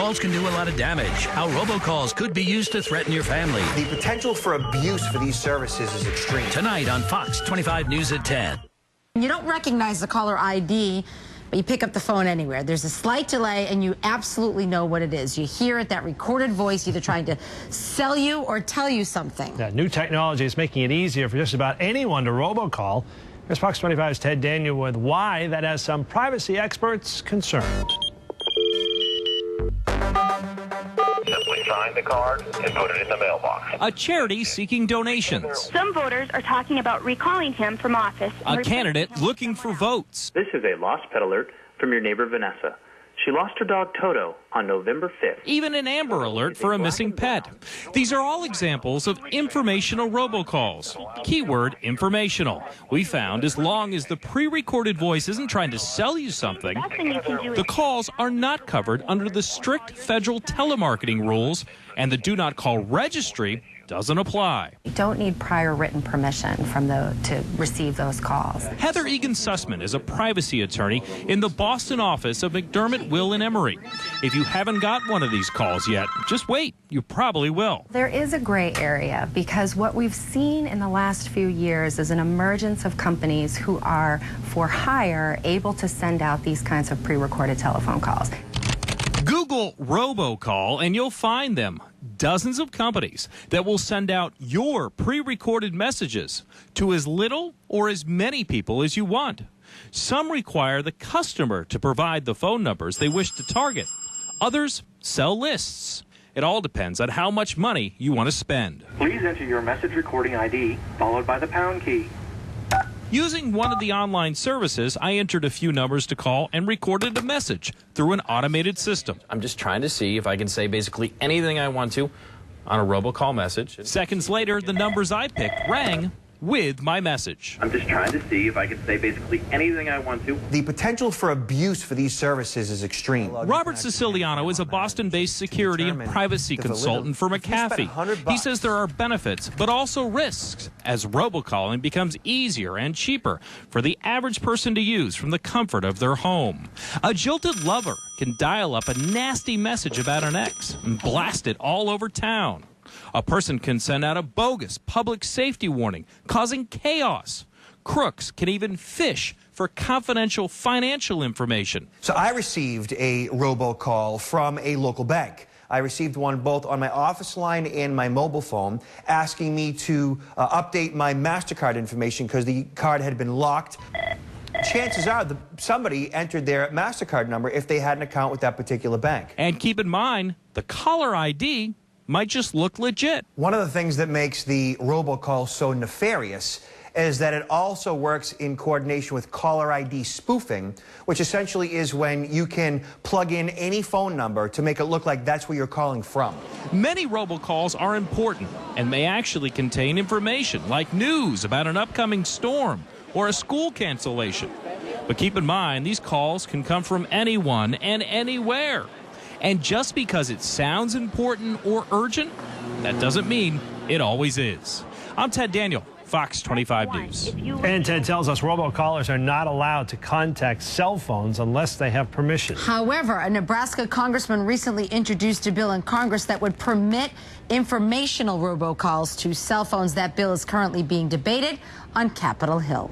robocalls can do a lot of damage. How robocalls could be used to threaten your family. The potential for abuse for these services is extreme. Tonight on Fox 25 News at 10. You don't recognize the caller ID, but you pick up the phone anywhere. There's a slight delay, and you absolutely know what it is. You hear it, that recorded voice, either trying to sell you or tell you something. That new technology is making it easier for just about anyone to robocall. Here's Fox 25's Ted Daniel with why that has some privacy experts concerned. Simply sign the card and put it in the mailbox. A charity seeking donations. Some voters are talking about recalling him from office. A candidate looking for votes. This is a lost pet alert from your neighbor Vanessa. She lost her dog Toto on November 5th. Even an Amber Alert for a missing pet. These are all examples of informational robocalls. Keyword informational. We found as long as the pre-recorded voice isn't trying to sell you something, the calls are not covered under the strict federal telemarketing rules, and the Do Not Call registry doesn't apply. You don't need prior written permission to receive those calls. Heather Egan-Sussman is a privacy attorney in the Boston office of McDermott, Will & Emery. If you haven't got one of these calls yet, just wait. You probably will. There is a gray area because what we've seen in the last few years is an emergence of companies who are, for hire, able to send out these kinds of pre-recorded telephone calls. Google robocall and you'll find them. Dozens of companies that will send out your pre-recorded messages to as little or as many people as you want. Some require the customer to provide the phone numbers they wish to target. Others sell lists. It all depends on how much money you want to spend. Please enter your message recording ID followed by the pound key. Using one of the online services, I entered a few numbers to call and recorded a message through an automated system. I'm just trying to see if I can say basically anything I want to on a robocall message. Seconds later, the numbers I picked rang with my message. I'm just trying to see if I can say basically anything I want to. The potential for abuse for these services is extreme. Robert Siciliano is a Boston-based security and privacy consultant for McAfee. He says there are benefits, but also risks, as robocalling becomes easier and cheaper for the average person to use from the comfort of their home. A jilted lover can dial up a nasty message about an ex and blast it all over town. A person can send out a bogus public safety warning, causing chaos. Crooks can even fish for confidential financial information. So I received a robocall from a local bank. I received one both on my office line and my mobile phone asking me to update my MasterCard information because the card had been locked. Chances are somebody entered their MasterCard number if they had an account with that particular bank. And keep in mind, the caller ID might just look legit. One of the things that makes the robocall so nefarious is that it also works in coordination with caller ID spoofing, which essentially is when you can plug in any phone number to make it look like that's where you're calling from. Many robocalls are important and may actually contain information like news about an upcoming storm or a school cancellation. But keep in mind, these calls can come from anyone and anywhere. And just because it sounds important or urgent, that doesn't mean it always is. I'm Ted Daniel, Fox 25 News. And Ted tells us robocallers are not allowed to contact cell phones unless they have permission. However, a Nebraska congressman recently introduced a bill in Congress that would permit informational robocalls to cell phones. That bill is currently being debated on Capitol Hill.